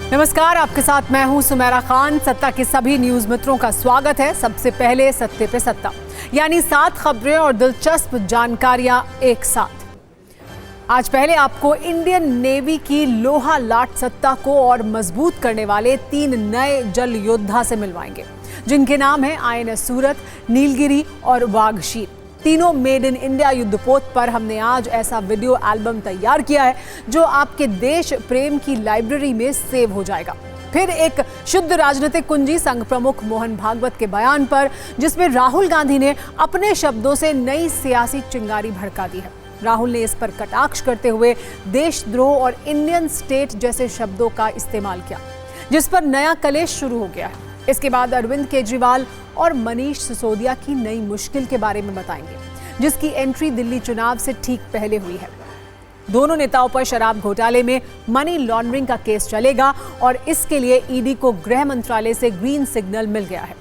नमस्कार, आपके साथ मैं हूं सुमेरा खान। सत्ता के सभी न्यूज मित्रों का स्वागत है। सबसे पहले सत्ते पे सत्ता, यानी 7 खबरें और दिलचस्प जानकारियां एक साथ। आज पहले आपको इंडियन नेवी की लोहा लाट सत्ता को और मजबूत करने वाले 3 नए जल योद्धा से मिलवाएंगे, जिनके नाम हैं INS सूरत, नीलगिरी और वाघशीर। तीनों मेड इन इंडिया युद्धपोत पर हमने आज ऐसा वीडियो एल्बम तैयार किया है जो आपके देश प्रेम की लाइब्रेरी में सेव हो जाएगा। फिर एक शुद्ध राजनीतिक कुंजी संघ प्रमुख मोहन भागवत के बयान पर, जिसमें राहुल गांधी ने अपने शब्दों से नई सियासी चिंगारी भड़का दी है। राहुल ने इस पर कटाक्ष करते हुए देशद्रोह और इंडियन स्टेट जैसे शब्दों का इस्तेमाल किया, जिस पर नया कलेश शुरू हो गया है। इसके बाद अरविंद केजरीवाल और मनीष सिसोदिया की नई मुश्किल के बारे में बताएंगे, जिसकी एंट्री दिल्ली चुनाव से ठीक पहले हुई है। दोनों नेताओं पर शराब घोटाले में मनी लॉन्ड्रिंग का केस चलेगा और इसके लिए ईडी को गृह मंत्रालय से ग्रीन सिग्नल मिल गया है।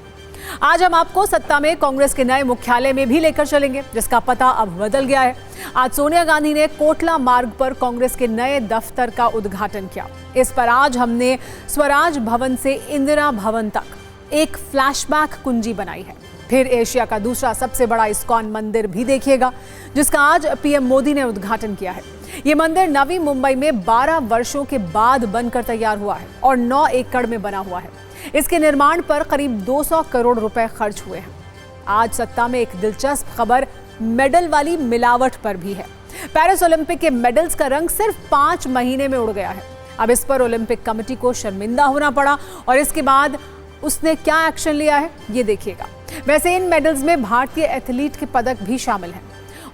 आज हम आपको सत्ता में कांग्रेस के नए मुख्यालय में भी लेकर चलेंगे, जिसका पता अब बदल गया है। आज सोनिया गांधी ने कोटला मार्ग पर कांग्रेस के नए दफ्तर का उद्घाटन किया। इस पर आज हमने स्वराज भवन से इंदिरा भवन तक एक फ्लैशबैक कुंजी बनाई है। फिर एशिया का दूसरा सबसे बड़ा इस्कॉन मंदिर भी देखिएगा, जिसका आज पीएम मोदी ने उद्घाटन किया है। ये मंदिर नवी मुंबई में 12 वर्षों के बाद बनकर तैयार हुआ है और 9 एकड़ में बना हुआ है। इसके निर्माण पर करीब 200 करोड़ रुपए खर्च हुए हैं। आज सत्ता में एक दिलचस्प खबर मेडल वाली मिलावट पर भी है। पेरिस ओलंपिक के मेडल्स का रंग सिर्फ 5 महीने में उड़ गया है। अब इस पर ओलंपिक कमेटी को शर्मिंदा होना पड़ा और इसके बाद उसने क्या एक्शन लिया है, ये देखिएगा। वैसे इन मेडल्स में भारतीय एथलीट के पदक भी शामिल हैं।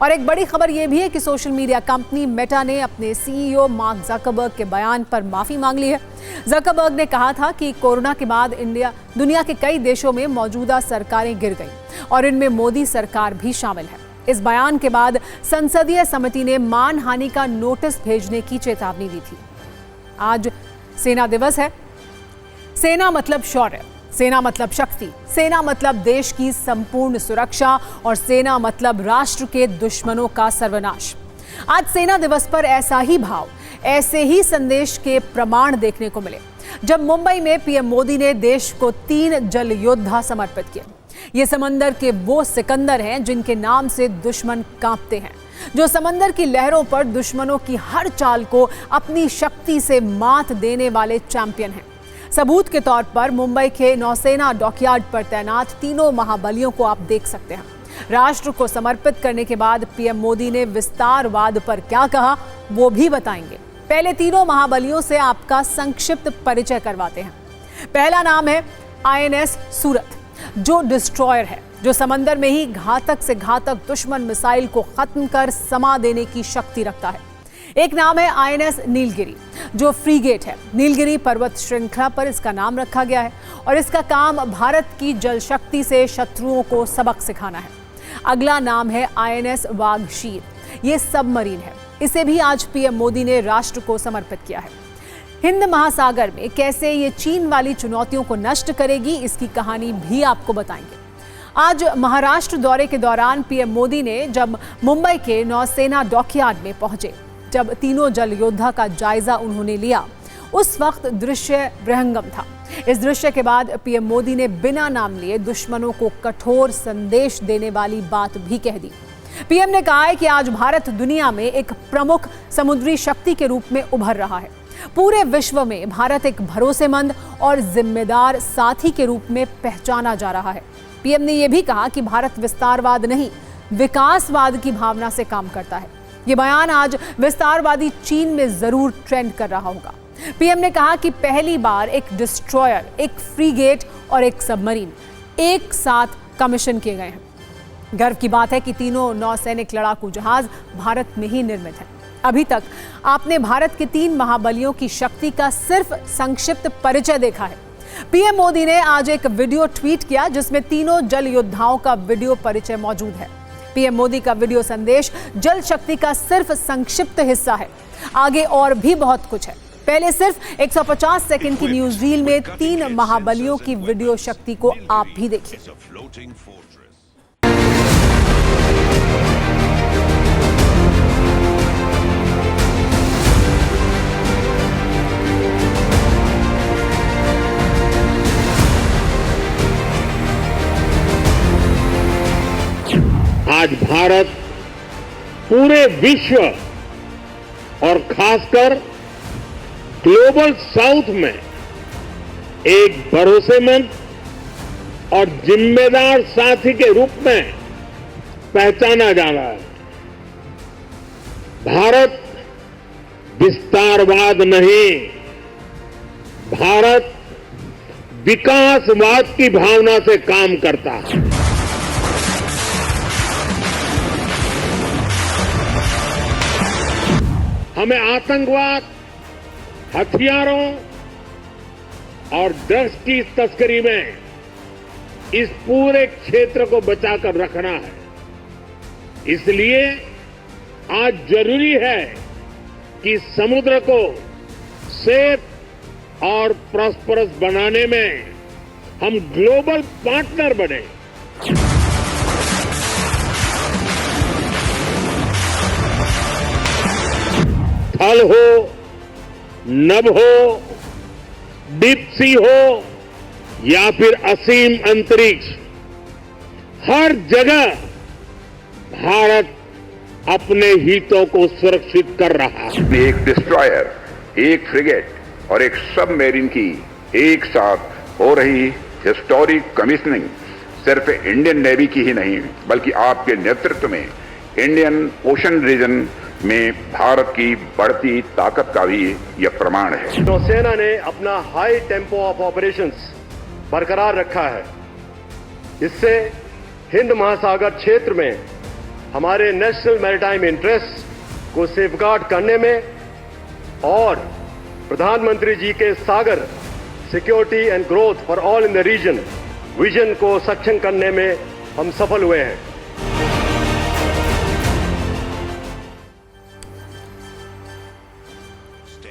और एक बड़ी खबर यह भी है कि सोशल मीडिया कंपनी मेटा ने अपने CEO मार्क जकरबर्ग के बयान पर माफी मांग ली है। जकरबर्ग ने कहा था कि कोरोना के बाद दुनिया के कई देशों में मौजूदा सरकारें गिर गईं और इनमें मोदी सरकार भी शामिल है। इस बयान के बाद संसदीय समिति ने मानहानि का नोटिस भेजने की चेतावनी दी थी। आज सेना दिवस है। सेना मतलब शौर्य, सेना मतलब शक्ति, सेना मतलब देश की संपूर्ण सुरक्षा और सेना मतलब राष्ट्र के दुश्मनों का सर्वनाश। आज सेना दिवस पर ऐसा ही भाव, ऐसे ही संदेश के प्रमाण देखने को मिले जब मुंबई में पीएम मोदी ने देश को 3 जल योद्धा समर्पित किए। ये समंदर के वो सिकंदर हैं जिनके नाम से दुश्मन कांपते हैं, जो समंदर की लहरों पर दुश्मनों की हर चाल को अपनी शक्ति से मात देने वाले चैंपियन हैं। सबूत के तौर पर मुंबई के नौसेना डॉकयार्ड पर तैनात तीनों महाबलियों को आप देख सकते हैं। राष्ट्र को समर्पित करने के बाद पीएम मोदी ने विस्तारवाद पर क्या कहा, वो भी बताएंगे। पहले तीनों महाबलियों से आपका संक्षिप्त परिचय करवाते हैं। पहला नाम है INS सूरत, जो डिस्ट्रॉयर है, जो समंदर में ही घातक से घातक दुश्मन मिसाइल को खत्म कर समा देने की शक्ति रखता है। एक नाम है INS नीलगिरी, जो फ्रीगेट है। नीलगिरी पर्वत श्रृंखला पर इसका नाम रखा गया है और इसका काम भारत की जल शक्ति से शत्रुओं को सबक सिखाना है। अगला नाम है INS वाघशीर, ये सबमरीन है। इसे भी आज पीएम मोदी ने राष्ट्र को समर्पित किया है। हिंद महासागर में कैसे ये चीन वाली चुनौतियों को नष्ट करेगी, इसकी कहानी भी आपको बताएंगे। आज महाराष्ट्र दौरे के दौरान पीएम मोदी ने जब मुंबई के नौसेना डॉकयार्ड में पहुंचे, जब तीनों जल योद्धा का जायजा उन्होंने लिया, उस वक्त दृश्य विहंगम था। इस दृश्य के बाद पीएम मोदी ने बिना नाम लिए दुश्मनों को कठोर संदेश देने वाली बात भी कह दी। पीएम ने कहा है कि आज भारत दुनिया में एक प्रमुख समुद्री शक्ति के रूप में उभर रहा है। पूरे विश्व में भारत एक भरोसेमंद और जिम्मेदार साथी के रूप में पहचाना जा रहा है। पीएम ने यह भी कहा कि भारत विस्तारवाद नहीं, विकासवाद की भावना से काम करता है। ये बयान आज विस्तारवादी चीन में जरूर ट्रेंड कर रहा होगा। पीएम ने कहा कि पहली बार एक डिस्ट्रॉयर, एक फ्रीगेट और एक सबमरीन एक साथ कमीशन किए गए हैं। गर्व की बात है कि तीनों नौसैनिक लड़ाकू जहाज भारत में ही निर्मित हैं। अभी तक आपने भारत के 3 महाबलियों की शक्ति का सिर्फ संक्षिप्त परिचय देखा है। पीएम मोदी ने आज एक वीडियो ट्वीट किया, जिसमें तीनों जल योद्धाओं का वीडियो परिचय मौजूद है। पीएम मोदी का वीडियो संदेश जल शक्ति का सिर्फ संक्षिप्त हिस्सा है। आगे और भी बहुत कुछ है। पहले सिर्फ 150 सेकंड की न्यूज रील में 3 महाबलियों की वीडियो शक्ति को आप भी देखिए। आज भारत पूरे विश्व और खासकर ग्लोबल साउथ में एक भरोसेमंद और जिम्मेदार साथी के रूप में पहचाना जा रहा है। भारत विस्तारवाद नहीं, भारत विकासवाद की भावना से काम करता है। हमें आतंकवाद, हथियारों और ड्रग्स की तस्करी में इस पूरे क्षेत्र को बचाकर रखना है। इसलिए आज जरूरी है कि समुद्र को सेफ और प्रॉस्परस बनाने में हम ग्लोबल पार्टनर बने। थल हो, नभ हो, डीप सी हो या फिर असीम अंतरिक्ष, हर जगह भारत अपने हितों को सुरक्षित कर रहा है। एक डिस्ट्रॉयर, एक फ्रिगेट और एक सबमरीन की एक साथ हो रही हिस्टोरिक कमीशनिंग सिर्फ इंडियन नेवी की ही नहीं बल्कि आपके नेतृत्व में इंडियन ओशन रीजन में भारत की बढ़ती ताकत का भी यह प्रमाण है। नौसेना ने अपना हाई टेम्पो ऑफ ऑपरेशंस बरकरार रखा है। इससे हिंद महासागर क्षेत्र में हमारे नेशनल मैरीटाइम इंटरेस्ट को सेफगार्ड करने में और प्रधानमंत्री जी के Sagar security and growth for all in the region vision को सक्षम करने में हम सफल हुए हैं।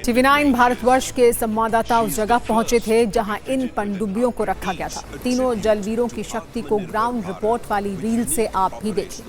TV9 भारतवर्ष के संवाददाता उस जगह पहुंचे थे जहां इन पनडुब्बियों को रखा गया था। तीनों जलवीरों की शक्ति को ग्राउंड रिपोर्ट वाली रील से आप भी देखिए।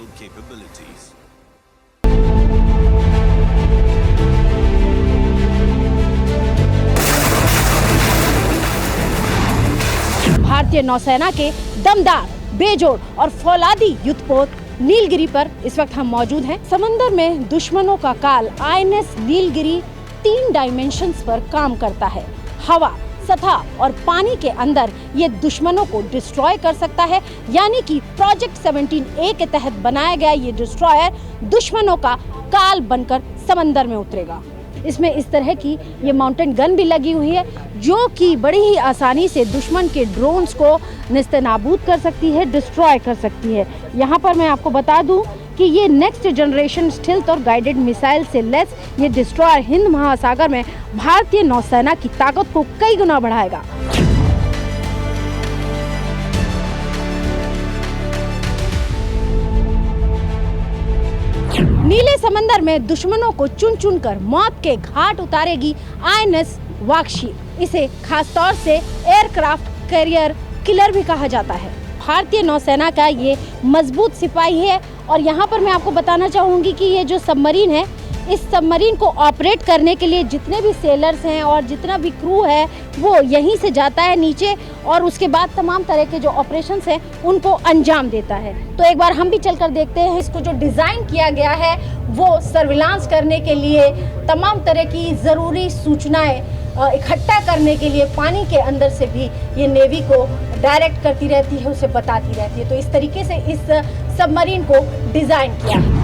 भारतीय नौसेना के दमदार, बेजोड़ और फौलादी युद्धपोत नीलगिरी पर इस वक्त हम मौजूद हैं। समंदर में दुश्मनों का काल INS नीलगिरी 3 डायमेंशंस पर काम करता है। हवा, सतह और पानी के अंदर ये दुश्मनों को डिस्ट्रॉय कर सकता है, यानी कि प्रोजेक्ट 17A के तहत बनाया गया ये डिस्ट्रॉयर दुश्मनों का काल बनकर समंदर में उतरेगा। इसमें इस तरह की ये माउंटेन गन भी लगी हुई है जो कि बड़ी ही आसानी से दुश्मन के ड्रोन्स को नेस्तनाबूद कर सकती है, डिस्ट्रॉय कर सकती है। यहाँ पर मैं आपको बता दूं कि ये नेक्स्ट जनरेशन स्टिल्थ और गाइडेड मिसाइल से लेस ये डिस्ट्रॉयर हिंद महासागर में भारतीय नौसेना की ताकत को कई गुना बढ़ाएगा। नीले समंदर में दुश्मनों को चुन चुन कर मौत के घाट उतारेगी INS वाक्षी। इसे खासतौर से एयरक्राफ्ट कैरियर किलर भी कहा जाता है। भारतीय नौसेना का ये मजबूत सिपाही है और यहाँ पर मैं आपको बताना चाहूँगी कि ये जो सबमरीन है, इस सबमरीन को ऑपरेट करने के लिए जितने भी सेलर्स हैं और जितना भी क्रू है वो यहीं से जाता है नीचे और उसके बाद तमाम तरह के जो ऑपरेशंस हैं उनको अंजाम देता है। तो एक बार हम भी चलकर देखते हैं। इसको जो डिज़ाइन किया गया है वो सर्विलांस करने के लिए, तमाम तरह की ज़रूरी सूचनाएं इकट्ठा करने के लिए पानी के अंदर से भी ये नेवी को डायरेक्ट करती रहती है, उसे बताती रहती है। तो इस तरीके से इस सबमरीन को डिज़ाइन किया है।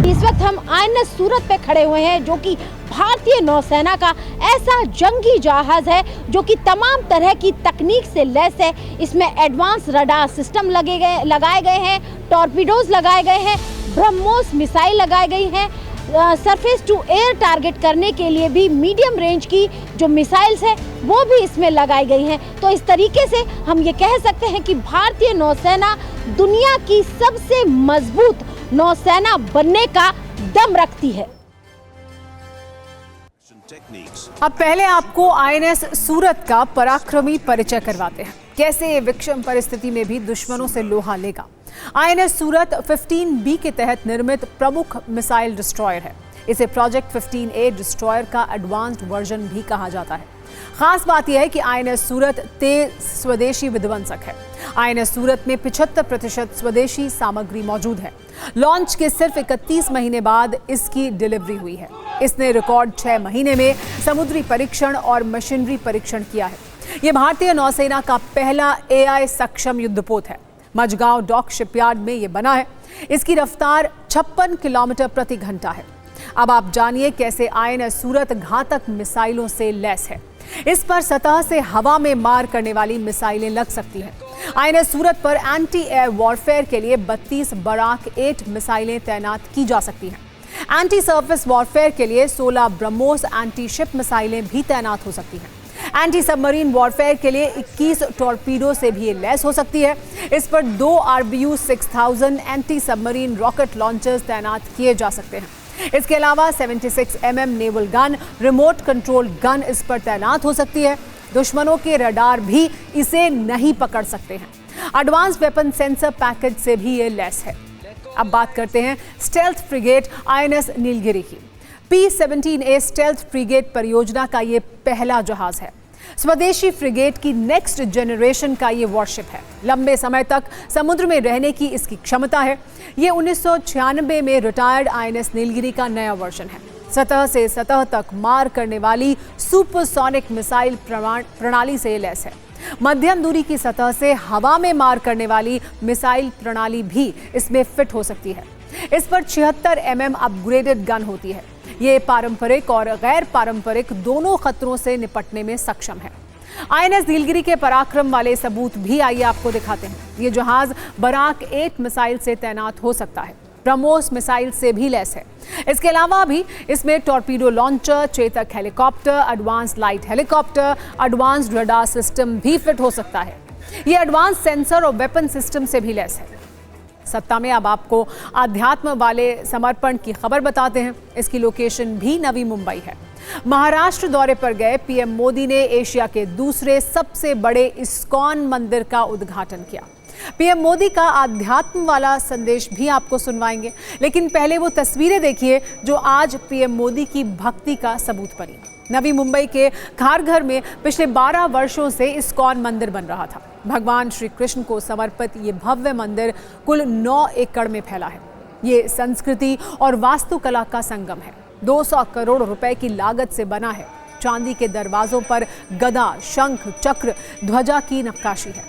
इस वक्त हम INS सूरत पे खड़े हुए हैं जो कि भारतीय नौसेना का ऐसा जंगी जहाज है जो कि तमाम तरह की तकनीक से लैस है। इसमें एडवांस रडार सिस्टम लगाए गए हैं, टॉर्पीडोज लगाए गए हैं, ब्रह्मोस मिसाइल लगाई गई हैं, सरफेस टू एयर टारगेट करने के लिए भी मीडियम रेंज की जो मिसाइल्स हैं वो भी इसमें लगाई गई हैं। तो इस तरीके से हम ये कह सकते हैं कि भारतीय नौसेना दुनिया की सबसे मजबूत नौसेना बनने का दम रखती है। अब पहले आपको INS सूरत का पराक्रमी परिचय करवाते हैं। कैसे ये विषम परिस्थिति में भी दुश्मनों से लोहा लेगा। INS सूरत 15B के तहत निर्मित प्रमुख मिसाइल डिस्ट्रॉयर है। इसे प्रोजेक्ट 15A डिस्ट्रॉयर का एडवांस्ड वर्जन भी कहा जाता है। खास बात यह है कि INS सूरत तेज स्वदेशी विध्वंसक है। INS सूरत में 75% स्वदेशी सामग्री मौजूद है। लॉन्च के सिर्फ 31 महीने बाद इसकी डिलीवरी हुई है। इसने रिकॉर्ड 6 महीने में समुद्री परीक्षण और मशीनरी परीक्षण किया है। ये भारतीय नौसेना का पहला AI सक्षम युद्धपोत है। मझगांव डॉक शिपयार्ड में ये बना है। इसकी रफ्तार 56 किलोमीटर प्रति घंटा है। अब आप जानिए कैसे INS सूरत घातक मिसाइलों से लैस है। इस पर सतह से हवा में मार करने वाली मिसाइलें लग सकती हैं। INS सूरत पर एंटी एयर वॉरफेयर के लिए 32 बराक 8 मिसाइलें तैनात की जा सकती हैं। एंटी सरफेस वॉरफेयर के लिए 16 ब्रह्मोस एंटी शिप मिसाइलें भी तैनात हो सकती हैं। एंटी सबमरीन वॉरफेयर के लिए 21 टॉर्पीडो से भी लैस हो सकती है। इस पर 2 RBU 6000 anti submarine rocket launchers तैनात किए जा सकते हैं। इसके अलावा 76 mm naval gun, remote control gun इस पर तैनात हो सकती है। दुश्मनों के रडार भी इसे नहीं पकड़ सकते हैं। एडवांस वेपन सेंसर पैकेज से भी ये लैस है। अब बात करते हैं स्टेल्थ फ्रिगेट INS नीलगिरी की। P-17A स्टेल्थ फ्रिगेट परियोजना का ये पहला जहाज है। स्वदेशी फ्रिगेट की नेक्स्ट जनरेशन का ये वॉरशिप है। लंबे समय तक समुद्र में रहने की इसकी क्षमता है। ये 1996 में रिटायर्ड INS नीलगिरी का नया वर्जन है। सतह से सतह तक मार करने वाली सुपरसोनिक मिसाइल प्रणाली से लैस है। मध्यम दूरी की सतह से हवा में मार करने वाली मिसाइल प्रणाली भी इसमें फिट हो सकती है। इस पर 76 mm अपग्रेडेड गन होती है। ये पारंपरिक और गैर पारंपरिक दोनों खतरों से निपटने में सक्षम है। INS नीलगिरी के पराक्रम वाले सबूत भी आइए आपको दिखाते हैं। ये जहाज बराक 8 मिसाइल से तैनात हो सकता है। ब्रह्मोस मिसाइल से भी लैस है। इसके अलावा भी इसमें torpedo launcher, Chetak helicopter, advance light helicopter, advance radar system भी फिट हो सकता है। ये एडवांस सेंसर और वेपन सिस्टम से भी लैस है। सत्ता में अब आपको आध्यात्म वाले समर्पण की खबर बताते हैं। इसकी लोकेशन भी नवी मुंबई है। महाराष्ट्र दौरे पर गए PM मोदी ने एशिया के दूसरे सबसे बड़े इस्कॉन मंदिर का उद्घाटन किया। PM मोदी का आध्यात्म वाला संदेश भी आपको सुनवाएंगे, लेकिन पहले वो तस्वीरें देखिए जो आज PM मोदी की भक्ति का सबूत बनी। नवी मुंबई के खारघर में पिछले 12 वर्षों से इस्कॉन मंदिर बन रहा था। भगवान श्री कृष्ण को समर्पित ये भव्य मंदिर कुल 9 एकड़ में फैला है। ये संस्कृति और वास्तुकला का संगम है। 200 करोड़ रुपए की लागत से बना है। चांदी के दरवाजों पर गदा, शंख, चक्र, ध्वजा की नक्काशी है।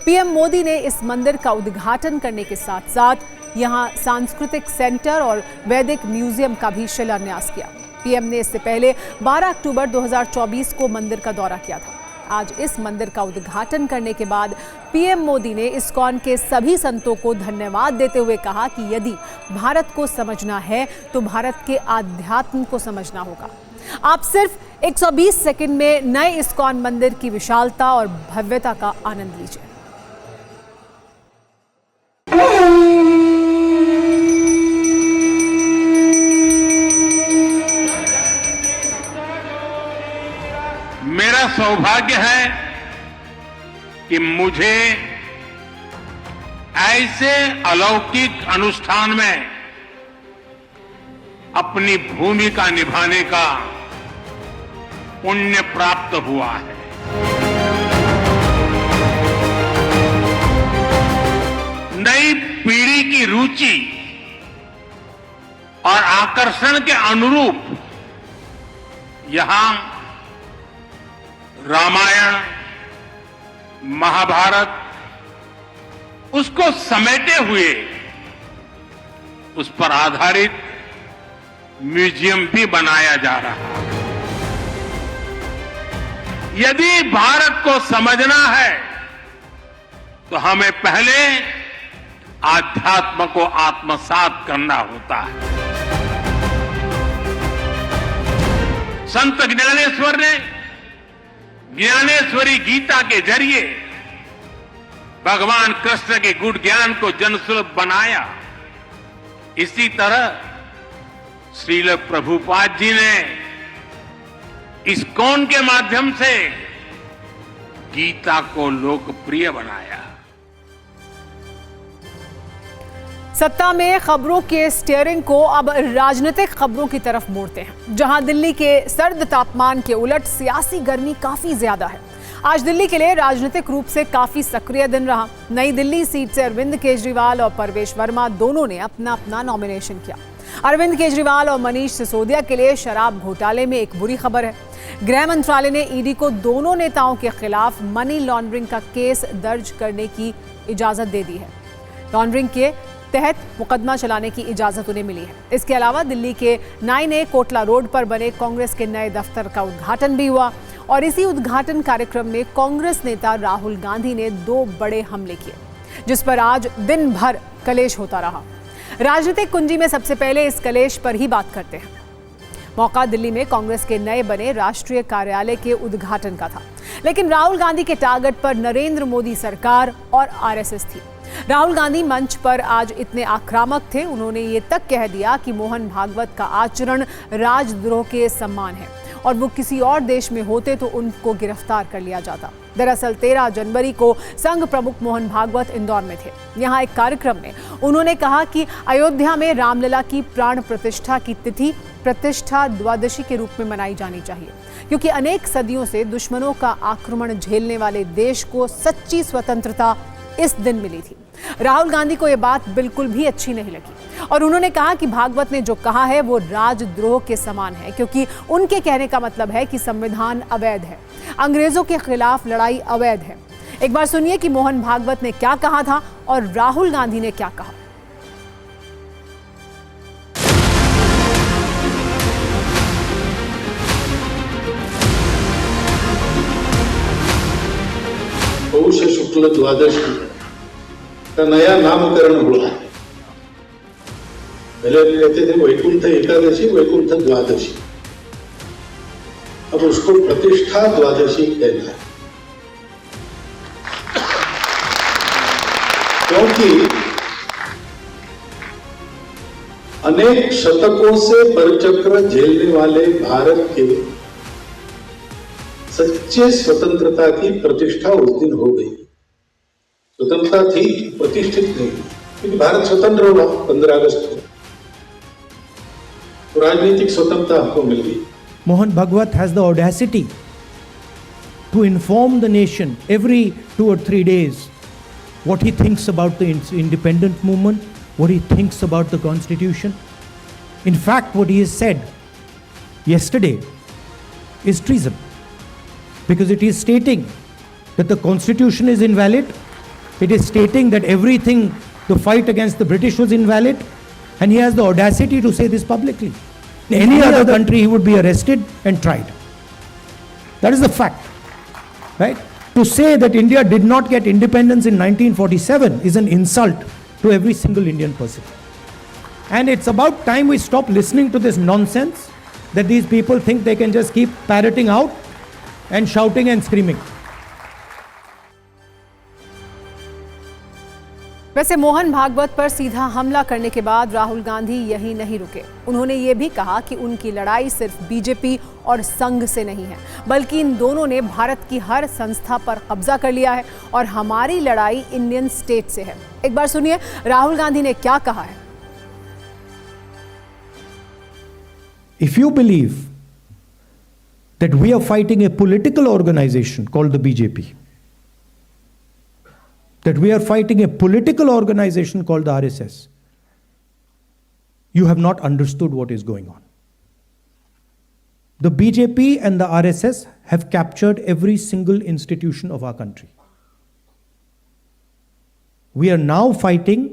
PM मोदी ने इस मंदिर का उद्घाटन करने के साथ साथ यहाँ सांस्कृतिक सेंटर और वैदिक म्यूजियम का भी शिलान्यास किया। PM ने इससे पहले 12 अक्टूबर 2024 को मंदिर का दौरा किया था। आज इस मंदिर का उद्घाटन करने के बाद PM मोदी ने इस्कॉन के सभी संतों को धन्यवाद देते हुए कहा कि यदि भारत को समझना है तो भारत के आध्यात्म को समझना होगा। आप सिर्फ 120 सेकंड में नए इस्कॉन मंदिर की विशालता और भव्यता का आनंद लीजिए। मेरा सौभाग्य है कि मुझे ऐसे अलौकिक अनुष्ठान में अपनी भूमिका निभाने का पुण्य प्राप्त हुआ है। नई पीढ़ी की रुचि और आकर्षण के अनुरूप यहां रामायण, महाभारत उसको समेटे हुए उस पर आधारित म्यूजियम भी बनाया जा रहा है। यदि भारत को समझना है तो हमें पहले आध्यात्म को आत्मसात करना होता है। संत ज्ञानेश्वर ने ज्ञानेश्वरी गीता के जरिए भगवान कृष्ण के गुण ज्ञान को जनसुलभ बनाया। इसी तरह श्रील प्रभुपाद जी ने इस्कॉन के माध्यम से गीता को लोकप्रिय बनाया। सत्ता में खबरों के स्टीयरिंग को अब राजनीतिक खबरों की तरफ मोड़ते हैं, जहां दिल्ली के सर्द तापमान के उलट सियासी गर्मी काफी ज्यादा है। आज दिल्ली के लिए राजनीतिक रूप से काफी सक्रिय दिन रहा। नई दिल्ली सीट से अरविंद केजरीवाल और परवेश वर्मा दोनों ने अपना अपना नॉमिनेशन किया। अरविंद केजरीवाल और मनीष सिसोदिया के लिए शराब घोटाले में एक बुरी खबर है। गृह मंत्रालय ने ईडी को दोनों नेताओं के खिलाफ मनी लॉन्ड्रिंग का केस दर्ज करने की इजाजत दे दी है। लॉन्ड्रिंग के तहत मुकदमा चलाने की इजाजत उन्हें मिली है। इसके अलावा दिल्ली के 9A कोटला रोड पर बने कांग्रेस के नए दफ्तर का उद्घाटन भी हुआ और इसी उद्घाटन कार्यक्रम में कांग्रेस नेता राहुल गांधी ने 2 बड़े हमले किए, जिस पर आज दिन भर कलेश होता रहा। राजनीतिक कुंजी में सबसे पहले इस कलेश पर ही बात करते हैं। मौका दिल्ली में कांग्रेस के नए बने राष्ट्रीय कार्यालय के उद्घाटन का था, लेकिन राहुल गांधी के टारगेट पर नरेंद्र मोदी सरकार और आरएसएस थी। राहुल गांधी मंच पर आज इतने आक्रामक थे, उन्होंने ये तक कह दिया कि मोहन भागवत का आचरण राजद्रोह के समान है और वो किसी और देश में होते तो उनको गिरफ्तार कर लिया जाता। दरअसल 13 जनवरी को संघ प्रमुख मोहन भागवत इंदौर में थे। यहाँ एक कार्यक्रम में उन्होंने कहा कि अयोध्या में रामलला की प्राण प्रतिष्ठा की तिथि प्रतिष्ठा द्वादशी के रूप में मनाई जानी चाहिए, क्योंकि अनेक सदियों से दुश्मनों का आक्रमण झेलने वाले देश को सच्ची स्वतंत्रता इस दिन मिली थी। राहुल गांधी को यह बात बिल्कुल भी अच्छी नहीं लगी और उन्होंने कहा कि भागवत ने जो कहा है वो राजद्रोह के समान है, क्योंकि उनके कहने का मतलब है कि संविधान अवैध है, अंग्रेजों के खिलाफ लड़ाई अवैध है। एक बार सुनिए कि मोहन भागवत ने क्या कहा था और राहुल गांधी ने क्या कहा। पौष शुक्ल द्वादशी का नया नामकरण हुआ। पहले कहते थे वैकुंठ एकादशी, वैकुंठ द्वादशी, अब उसको प्रतिष्ठा द्वादशी कहना है, क्योंकि अनेक शतकों से परचक्र झेलने वाले भारत के सच्चे स्वतंत्रता की प्रतिष्ठा उस दिन हो गई। स्वतंत्रता थी, प्रतिष्ठित नहीं, क्योंकि भारत स्वतंत्र हुआ 15 अगस्त को, तो राजनीतिक स्वतंत्रता हमको मिल गई। Mohan Bhagwat has the audacity to inform the nation every 2 or 3 days what he thinks about the independent movement, what he thinks about the constitution. In fact, what he has said yesterday is treason, because it is stating that the constitution is invalid, it is stating that everything, the fight against the British was invalid, and he has the audacity to say this publicly. In any other country, he would be arrested and tried. That is the fact, right? To say that India did not get independence in 1947 is an insult to every single Indian person. And it's about time we stop listening to this nonsense that these people think they can just keep parroting out and shouting and screaming. वैसे मोहन भागवत पर सीधा हमला करने के बाद राहुल गांधी यहीं नहीं रुके। उन्होंने ये भी कहा कि उनकी लड़ाई सिर्फ बीजेपी और संघ से नहीं है, बल्कि इन दोनों ने भारत की हर संस्था पर कब्जा कर लिया है और हमारी लड़ाई इंडियन स्टेट से है। एक बार सुनिए राहुल गांधी ने क्या कहा है। If you believe that we are fighting a political organization called the BJP, that we are fighting a political organization called the RSS, you have not understood what is going on. The BJP and the RSS have captured every single institution of our country. We are now fighting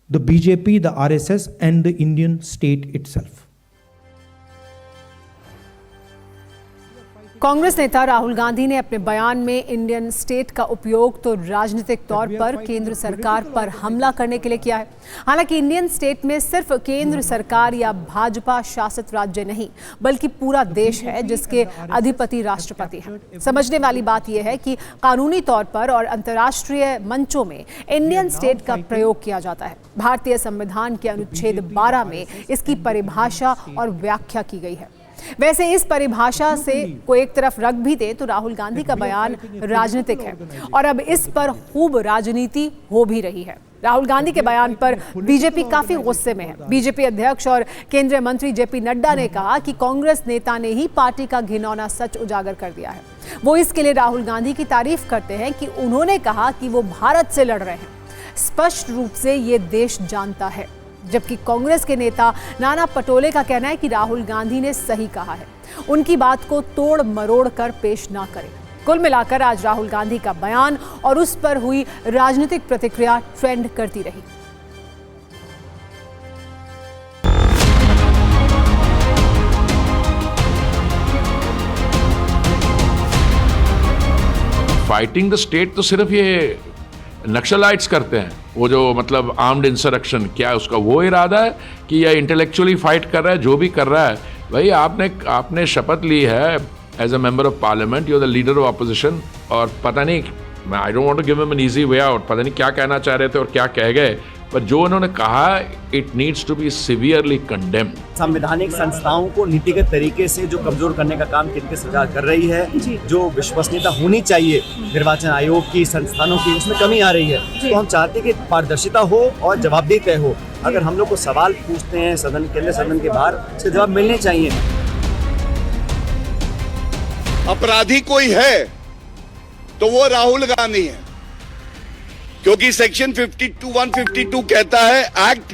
the BJP, the RSS, and the Indian state itself. Congress नेता राहुल गांधी ने अपने बयान में Indian state का उपयोग तो राजनीतिक तौर पर केंद्र सरकार पर हमला करने के लिए किया है। हालांकि इंडियन स्टेट में सिर्फ केंद्र सरकार या भाजपा शासित राज्य नहीं, बल्कि पूरा देश है जिसके अधिपति राष्ट्रपति हैं। समझने वाली बात यह है कि कानूनी तौर पर और अंतर्राष्ट्रीय मंचों में इंडियन स्टेट का प्रयोग किया जाता है। भारतीय संविधान के अनुच्छेद 12 में इसकी परिभाषा और व्याख्या की गई है। वैसे इस परिभाषा से को एक तरफ रख भी दे तो राहुल गांधी का बयान राजनीतिक है और अब इस पर खूब राजनीति हो भी रही है। राहुल गांधी के बयान पर बीजेपी काफी गुस्से में है। बीजेपी अध्यक्ष और केंद्रीय मंत्री जेपी नड्डा ने कहा कि कांग्रेस नेता ने ही पार्टी का घिनौना सच उजागर कर दिया है। वो इसके लिए राहुल गांधी की तारीफ करते हैं कि उन्होंने कहा कि वो भारत से लड़ रहे हैं। स्पष्ट रूप से ये देश जानता है। जबकि कांग्रेस के नेता नाना पटोले का कहना है कि राहुल गांधी ने सही कहा है, उनकी बात को तोड़ मरोड़ कर पेश ना करें। कुल मिलाकर आज राहुल गांधी का बयान और उस पर हुई राजनीतिक प्रतिक्रिया ट्रेंड करती रही। फाइटिंग द स्टेट तो सिर्फ ये नक्सलाइट्स करते हैं, वो जो मतलब आर्म्ड इंसरेक्शन, क्या उसका वो इरादा है कि यह इंटेलेक्चुअली फाइट कर रहा है? जो भी कर रहा है भाई, आपने शपथ ली है as a member of parliament, you are the leader of opposition, और पता नहीं, I don't want to give him an easy way out, पता नहीं क्या कहना चाह रहे थे और क्या कह गए, पर जो उन्होंने कहा it needs to be severely condemned. संवैधानिक संस्थाओं को नीतिगत तरीके से जो कमजोर करने का काम केंद्र सरकार कर रही है, जो विश्वसनीयता होनी चाहिए निर्वाचन आयोग की, संस्थानों की, उसमें कमी आ रही है। तो हम चाहते हैं कि पारदर्शिता हो और जवाबदेही तय हो। अगर हम लोग को सवाल पूछते हैं सदन के अंदर, सदन के बाहर, उसके जवाब मिलने चाहिए। अपराधी कोई है तो वो राहुल गांधी है, क्योंकि सेक्शन 152 कहता है act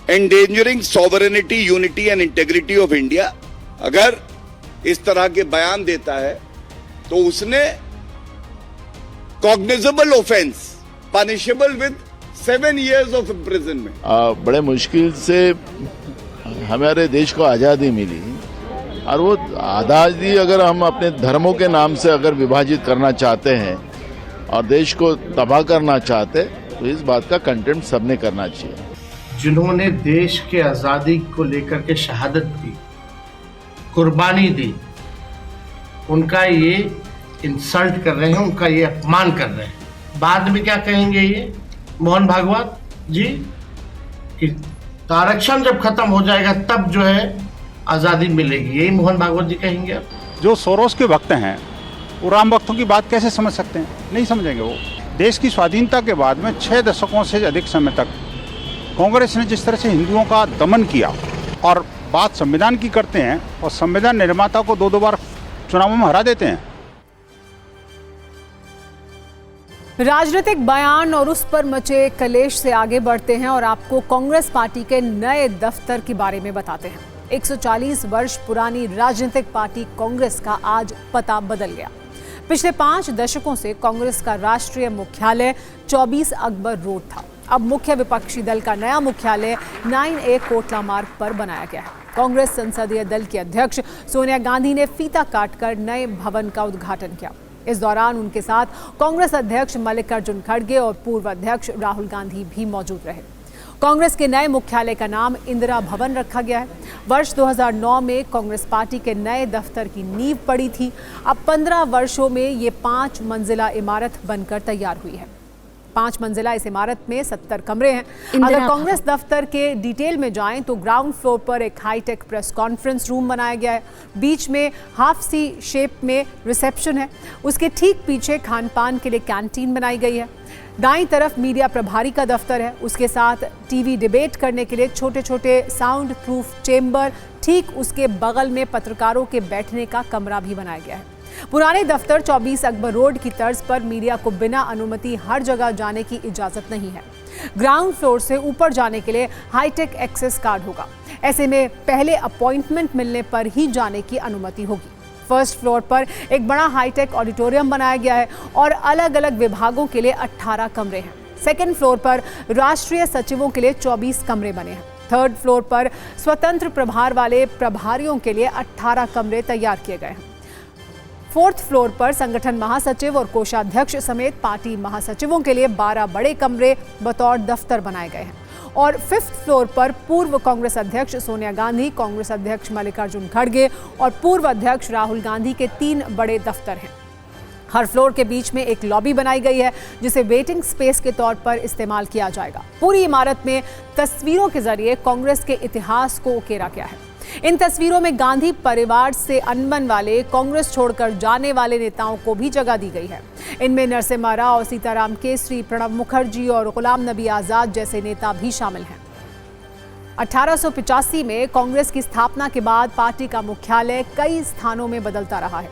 endangering sovereignty, unity and integrity of India. अगर इस तरह के बयान देता है तो उसने cognizable offence, punishable with 7 years of imprisonment. बड़े मुश्किल से हमारे देश को आज़ादी मिली, और वो आज़ादी अगर हम अपने धर्मों के नाम से अगर विभाजित करना चाहते हैं और देश को तबाह करना चाहते, तो इस बात का कंटेम्प्ट सबने करना चाहिए। जिन्होंने देश के आज़ादी को लेकर के शहादत दी, कुर्बानी दी, उनका ये इंसल्ट कर रहे हैं, उनका ये अपमान कर रहे हैं। बाद में क्या कहेंगे ये मोहन भागवत जी कि आरक्षण जब खत्म हो जाएगा तब जो है आज़ादी मिलेगी, यही मोहन भागवत जी कहेंगे। जो सोरोस के भक्त हैं वो राम भक्तों की बात कैसे समझ सकते हैं? नहीं समझेंगे। वो देश की स्वाधीनता के बाद में 6 दशकों से अधिक समय तक कांग्रेस ने जिस तरह से हिंदुओं का दमन किया, और बात संविधान की करते हैं और संविधान निर्माता को 2 बार चुनावों में हरा देते हैं। राजनीतिक बयान और उस पर मचे कलेश से आगे बढ़ते हैं और आपको कांग्रेस पार्टी के नए दफ्तर के बारे में बताते हैं। 140 वर्ष पुरानी राजनीतिक पार्टी कांग्रेस का आज पता बदल गया। पिछले 5 दशकों से कांग्रेस का राष्ट्रीय मुख्यालय 24 अकबर रोड था। अब मुख्य विपक्षी दल का नया मुख्यालय 9A कोटला मार्ग पर बनाया गया है। कांग्रेस संसदीय दल की अध्यक्ष सोनिया गांधी ने फीता काटकर नए भवन का उद्घाटन किया। इस दौरान उनके साथ कांग्रेस अध्यक्ष मल्लिकार्जुन खड़गे और पूर्व अध्यक्ष राहुल गांधी भी मौजूद रहे। कांग्रेस के नए मुख्यालय का नाम इंदिरा भवन रखा गया है। वर्ष 2009 में कांग्रेस पार्टी के नए दफ्तर की नींव पड़ी थी। अब 15 वर्षों में ये 5 मंजिला इमारत बनकर तैयार हुई है। 5 मंजिला इस इमारत में 70 कमरे हैं। अगर कांग्रेस दफ्तर के डिटेल में जाएं तो ग्राउंड फ्लोर पर एक हाईटेक प्रेस कॉन्फ्रेंस रूम बनाया गया है। बीच में हाफ सी शेप में रिसेप्शन है। उसके ठीक पीछे खान पान के लिए कैंटीन बनाई गई है। दाईं तरफ मीडिया प्रभारी का दफ्तर है। उसके साथ टीवी डिबेट करने के लिए छोटे छोटे साउंड प्रूफ चेंबर, ठीक उसके बगल में पत्रकारों के बैठने का कमरा भी बनाया गया है। पुराने दफ्तर 24 अकबर रोड की तर्ज पर मीडिया को बिना अनुमति हर जगह जाने की इजाजत नहीं है। ग्राउंड फ्लोर से ऊपर जाने के लिए हाईटेक एक्सेस कार्ड होगा। ऐसे में पहले अपॉइंटमेंट मिलने पर ही जाने की अनुमति होगी। फर्स्ट फ्लोर पर एक बड़ा हाईटेक ऑडिटोरियम बनाया गया है और अलग अलग विभागों के लिए 18 कमरे हैं। सेकेंड फ्लोर पर राष्ट्रीय सचिवों के लिए 24 कमरे बने हैं। थर्ड फ्लोर पर स्वतंत्र प्रभार वाले प्रभारियों के लिए 18 कमरे तैयार किए गए हैं। फोर्थ फ्लोर पर संगठन महासचिव और कोषाध्यक्ष समेत पार्टी महासचिवों के लिए 12 बड़े कमरे बतौर दफ्तर बनाए गए हैं। और फिफ्थ फ्लोर पर पूर्व कांग्रेस अध्यक्ष सोनिया गांधी, कांग्रेस अध्यक्ष मल्लिकार्जुन खड़गे और पूर्व अध्यक्ष राहुल गांधी के 3 बड़े दफ्तर हैं। हर फ्लोर के बीच में एक लॉबी बनाई गई है जिसे वेटिंग स्पेस के तौर पर इस्तेमाल किया जाएगा। पूरी इमारत में तस्वीरों के जरिए कांग्रेस के इतिहास को उकेरा गया है। इन तस्वीरों में गांधी परिवार से अनबन वाले, कांग्रेस छोड़कर जाने वाले नेताओं को भी जगह दी गई है। इनमें नरसिम्हा राव, सीताराम केसरी, प्रणब मुखर्जी और गुलाम नबी आजाद जैसे नेता भी शामिल हैं। 1885 में कांग्रेस की स्थापना के बाद पार्टी का मुख्यालय कई स्थानों में बदलता रहा है।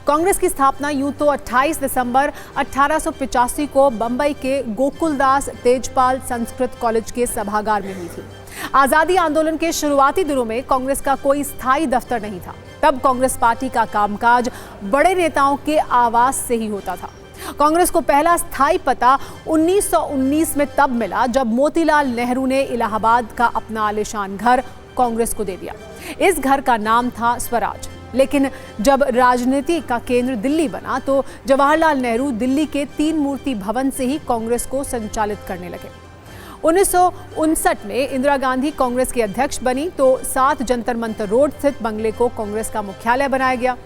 कांग्रेस की स्थापना यूं तो 28 दिसंबर 1885 को बंबई के गोकुलदास तेजपाल संस्कृत कॉलेज के सभागार में हुई थी। आजादी आंदोलन के शुरुआती दिनों में कांग्रेस का कोई स्थायी दफ्तर नहीं था। तब कांग्रेस पार्टी का कामकाज बड़े नेताओं के आवास से ही होता था। कांग्रेस को पहला स्थायी पता 1919 में तब मिला जब मोतीलाल नेहरू ने इलाहाबाद का अपना आलीशान घर कांग्रेस को दे दिया। इस घर का नाम था स्वराज। लेकिन जब राजनीति का केंद्र दिल्ली बना तो जवाहरलाल नेहरू दिल्ली के 3 मूर्ति भवन से ही कांग्रेस को संचालित करने लगे। 1959 में इंदिरा गांधी कांग्रेस की अध्यक्ष बनी तो 7 जंतर मंतर रोड स्थित बंगले को कांग्रेस का मुख्यालय बनाया गया।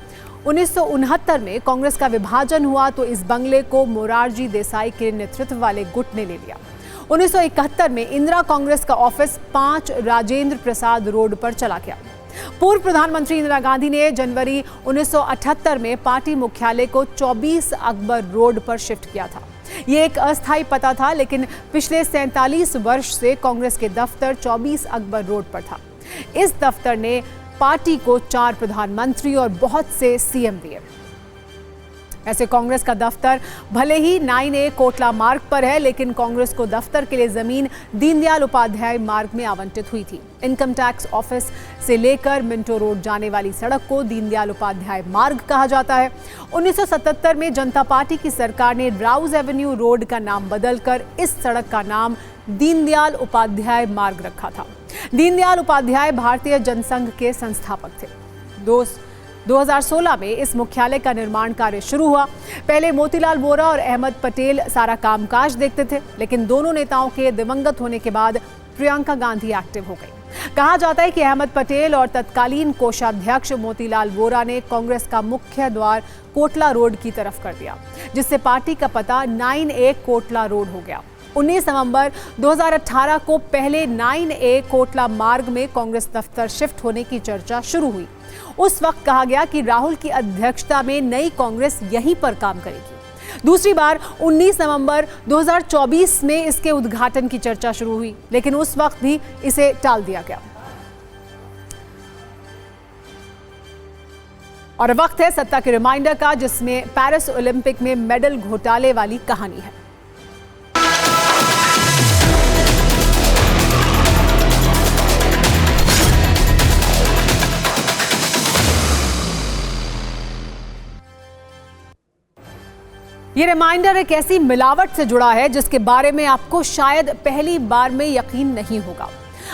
1969 में कांग्रेस का विभाजन हुआ तो इस बंगले को मोरारजी देसाई के नेतृत्व वाले गुट ने ले लिया। 1971 में इंदिरा कांग्रेस का ऑफिस 5 राजेंद्र प्रसाद रोड पर चला गया। पूर्व प्रधानमंत्री इंदिरा गांधी ने जनवरी 1978 में पार्टी मुख्यालय को 24 अकबर रोड पर शिफ्ट किया था। ये एक अस्थायी पता था, लेकिन पिछले 47 वर्ष से कांग्रेस के दफ्तर 24 अकबर रोड पर था। इस दफ्तर ने पार्टी को 4 प्रधानमंत्री और बहुत से सीएम दिए। ऐसे कांग्रेस का दफ्तर भले ही 9A कोटला मार्ग पर है, लेकिन कांग्रेस को दफ्तर के लिए जमीन दीनदयाल उपाध्याय मार्ग में आवंटित हुई थी। इनकम टैक्स ऑफिस से लेकर मिंटो रोड जाने वाली सड़क को दीनदयाल उपाध्याय मार्ग कहा जाता है। 1977 में जनता पार्टी की सरकार ने राउज एवेन्यू रोड का नाम बदलकर इस सड़क का नाम दीनदयाल उपाध्याय मार्ग रखा था। दीनदयाल उपाध्याय भारतीय जनसंघ के संस्थापक थे। 2016 में इस मुख्यालय का निर्माण कार्य शुरू हुआ। पहले मोतीलाल वोरा और अहमद पटेल सारा कामकाज देखते थे, लेकिन दोनों नेताओं के दिवंगत होने के बाद प्रियंका गांधी एक्टिव हो गई। कहा जाता है कि अहमद पटेल और तत्कालीन कोषाध्यक्ष मोतीलाल वोरा ने कांग्रेस का मुख्य द्वार कोटला रोड की तरफ कर दिया, जिससे पार्टी का पता 9A कोटला रोड हो गया। 19 नवंबर 2018 को पहले 9A कोटला मार्ग में कांग्रेस दफ्तर शिफ्ट होने की चर्चा शुरू हुई। उस वक्त कहा गया कि राहुल की अध्यक्षता में नई कांग्रेस यहीं पर काम करेगी। दूसरी बार 19 नवंबर 2024 में इसके उद्घाटन की चर्चा शुरू हुई, लेकिन उस वक्त भी इसे टाल दिया गया। और वक्त है सत्ता के रिमाइंडर का, जिसमें पेरिस ओलंपिक में मेडल घोटाले वाली कहानी है। ये रिमाइंडर एक ऐसी मिलावट से जुड़ा है जिसके बारे में आपको शायद पहली बार में यकीन नहीं होगा।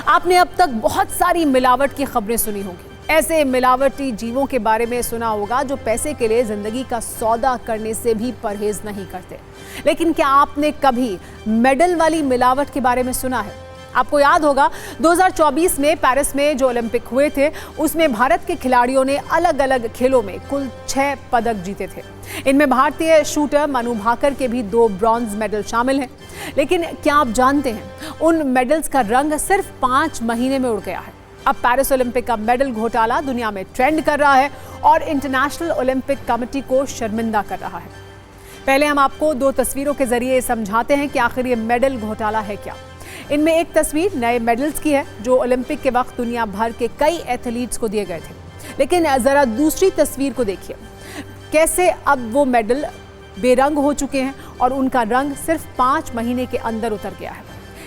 आपने अब तक बहुत सारी मिलावट की खबरें सुनी होंगी। ऐसे मिलावटी जीवों के बारे में सुना होगा जो पैसे के लिए जिंदगी का सौदा करने से भी परहेज नहीं करते। लेकिन क्या आपने कभी मेडल वाली मिलावट के बारे में सुना है? आपको याद होगा 2024 में पेरिस में जो ओलंपिक हुए थे, उसमें भारत के खिलाड़ियों ने अलग अलग खेलों में कुल 6 पदक जीते थे। इनमें भारतीय शूटर मनु भाकर के भी 2 ब्रॉन्ज मेडल शामिल हैं। लेकिन क्या आप जानते हैं, उन मेडल्स का रंग सिर्फ 5 महीने में उड़ गया है। अब पेरिस ओलंपिक का मेडल घोटाला दुनिया में ट्रेंड कर रहा है और इंटरनेशनल ओलंपिक कमेटी को शर्मिंदा कर रहा है। पहले हम आपको 2 तस्वीरों के जरिए समझाते हैं कि आखिर ये मेडल घोटाला है क्या। इनमें एक तस्वीर नए मेडल्स की है जो ओलंपिक के वक्त दुनिया भर के कई एथलीट्स को दिए गए थे। लेकिन जरा दूसरी तस्वीर को देखिए, कैसे अब वो मेडल बेरंग हो चुके हैं और उनका रंग सिर्फ 5 महीने के अंदर उतर गया है।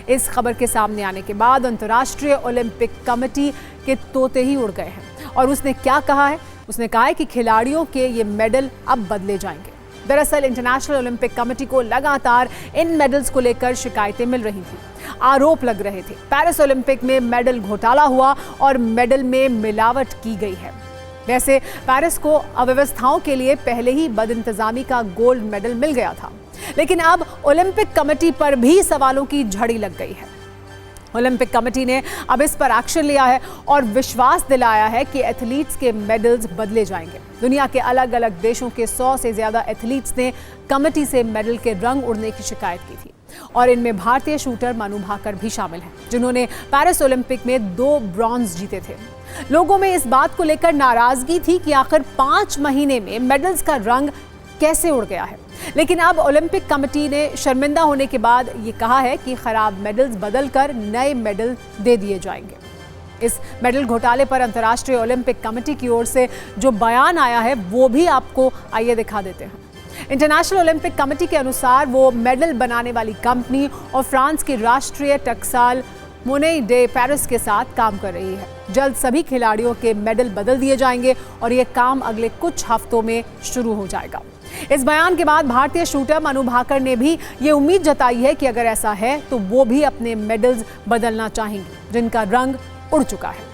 इस खबर के सामने आने के बाद अंतर्राष्ट्रीय ओलंपिक कमेटी के तोते ही उड़ गए हैं और उसने क्या कहा है? उसने कहा है कि खिलाड़ियों के ये मेडल अब बदले जाएंगे। दरअसल इंटरनेशनल ओलंपिक कमेटी को लगातार इन मेडल्स को लेकर शिकायतें मिल रही थी, आरोप लग रहे थे। पेरिस ओलंपिक में मेडल घोटाला हुआ और मेडल में मिलावट की गई है। वैसे पेरिस को अव्यवस्थाओं के लिए पहले ही बदइंतजामी का गोल्ड मेडल मिल गया था, लेकिन अब ओलंपिक कमेटी पर भी सवालों की झड़ी लग गई है। ओलंपिक कमेटी ने अब इस पर एक्शन लिया है और विश्वास दिलाया है कि एथलीट्स के मेडल्स बदले जाएंगे। दुनिया के अलग अलग देशों के 100 से ज्यादा एथलीट्स ने कमेटी से मेडल के रंग उड़ने की शिकायत की थी। और इनमें भारतीय शूटर मनु भाकर भी शामिल हैं, जिन्होंने पेरिस ओलंपिक में 2 ब्रॉन्ज जीते थे। लोगों में इस बात को लेकर नाराजगी थी कि आखिर 5 महीने में मेडल्स का रंग कैसे उड़ गया है, लेकिन अब ओलंपिक कमेटी ने शर्मिंदा होने के बाद ये कहा है कि खराब मेडल्स बदलकर नए मेडल दे दिए जाएंगे। इस मेडल घोटाले पर अंतर्राष्ट्रीय ओलंपिक कमेटी की ओर से जो बयान आया है वो भी आपको आइए दिखा देते हैं। इंटरनेशनल ओलंपिक कमेटी के अनुसार वो मेडल बनाने वाली कंपनी और फ्रांस की राष्ट्रीय टकसाल मोनेई डे पेरिस के साथ काम कर रही है। जल्द सभी खिलाड़ियों के मेडल बदल दिए जाएंगे और ये काम अगले कुछ हफ्तों में शुरू हो जाएगा। इस बयान के बाद भारतीय शूटर मनु भाकर ने भी ये उम्मीद जताई है कि अगर ऐसा है तो वो भी अपने मेडल्स बदलना चाहेंगे, जिनका रंग उड़ चुका है।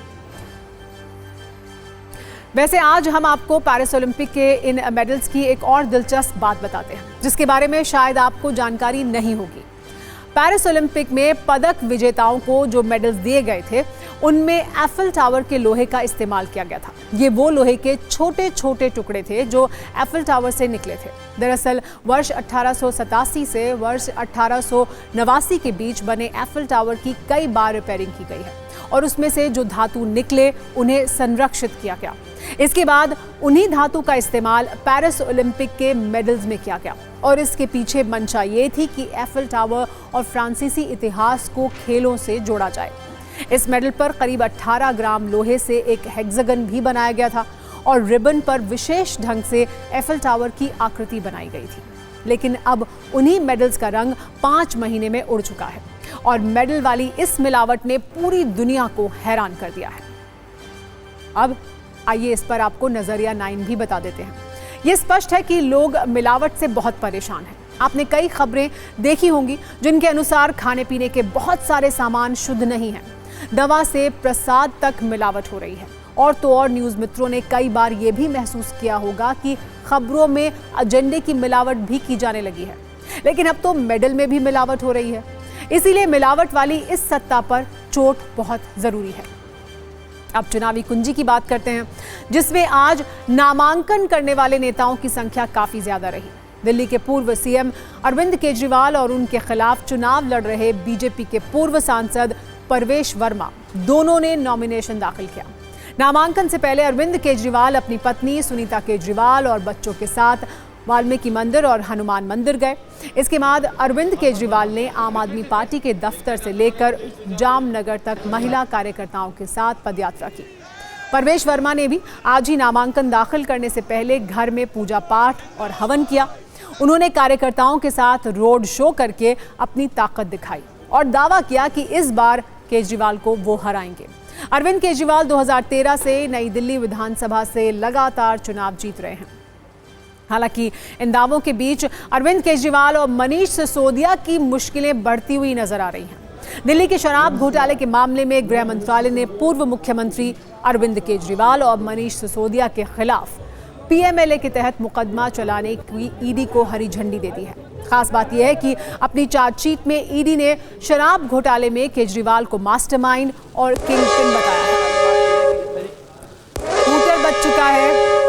वैसे आज हम आपको पेरिस ओलंपिक के इन मेडल्स की एक और दिलचस्प बात बताते हैं, जिसके बारे में शायद आपको जानकारी नहीं होगी। पेरिस ओलंपिक में पदक विजेताओं को जो मेडल्स दिए गए थे, उनमें एफिल टावर के लोहे का इस्तेमाल किया गया था। ये वो लोहे के छोटे छोटे टुकड़े थे जो एफिल टावर से निकले थे। दरअसल वर्ष 1887 से वर्ष 1889 के बीच बने एफिल टावर की कई बार रिपेयरिंग की गई है और उसमें से जो धातु निकले उन्हें संरक्षित किया गया। इसके बाद उन्हीं धातु का इस्तेमाल पेरिस ओलंपिक के मेडल्स में किया गया और इसके पीछे मंशा ये थी कि एफिल टावर और फ्रांसीसी इतिहास को खेलों से जोड़ा जाए। इस मेडल पर करीब 18 ग्राम लोहे से एक हेक्सागन भी बनाया गया था और रिबन पर विशेष ढंग से एफिल टावर की आकृति बनाई गई थी। लेकिन अब उन्हीं मेडल्स का रंग 5 महीने में उड़ चुका है और मेडल वाली इस मिलावट ने पूरी दुनिया को हैरान कर दिया है। अब आइए इस पर आपको नजरिया 9 भी बता देते हैं। ये स्पष्ट है कि लोग मिलावट से बहुत परेशान हैं। आपने कई खबरें देखी होंगी जिनके अनुसार खाने पीने के बहुत सारे सामान शुद्ध नहीं हैं। दवा से प्रसाद तक मिलावट हो रही है। और तो और न्यूज़ मित्रों ने कई बार ये भी महसूस किया होगा कि खबरों में एजेंडे की मिलावट भी की जाने लगी है। लेकिन अब तो मेडल में भी मिलावट हो रही है। इसीलिए मिलावट वाली इस सत्ता पर चोट बहुत जरूरी है। अब चुनावी कुंजी की बात करते हैं, जिसमें आज नामांकन करने वाले नेताओं की संख्या काफी ज्यादा रही। दिल्ली के पूर्व सीएम अरविंद केजरीवाल और उनके खिलाफ चुनाव लड़ रहे बीजेपी के पूर्व सांसद परवेश वर्मा दोनों ने नॉमिनेशन दाखिल किया। नामांकन से पहले अरविंद केजरीवाल अपनी पत्नी सुनीता केजरीवाल और बच्चों के साथ वाल्मीकि मंदिर और हनुमान मंदिर गए। इसके बाद अरविंद केजरीवाल ने आम आदमी पार्टी के दफ्तर से लेकर जामनगर तक महिला कार्यकर्ताओं के साथ पदयात्रा की। परवेश वर्मा ने भी आज ही नामांकन दाखिल करने से पहले घर में पूजा पाठ और हवन किया। उन्होंने कार्यकर्ताओं के साथ रोड शो करके अपनी ताकत दिखाई और दावा किया कि इस बार केजरीवाल को वो हराएंगे। अरविंद केजरीवाल 2013 से नई दिल्ली विधानसभा से लगातार चुनाव जीत रहे हैं। हालांकि इन दावों के बीच अरविंद केजरीवाल और मनीष सिसोदिया की मुश्किलें बढ़ती हुई नजर आ रही हैं। दिल्ली के शराब घोटाले के मामले में गृह मंत्रालय ने पूर्व मुख्यमंत्री अरविंद केजरीवाल और मनीष सिसोदिया के खिलाफ पीएमएलए के तहत मुकदमा चलाने की ईडी को हरी झंडी दे दी है। खास बात यह है कि अपनी चार्जशीट में ईडी ने शराब घोटाले में केजरीवाल को मास्टरमाइंड और किंगपिन बताया है। ट्विटर बच चुका है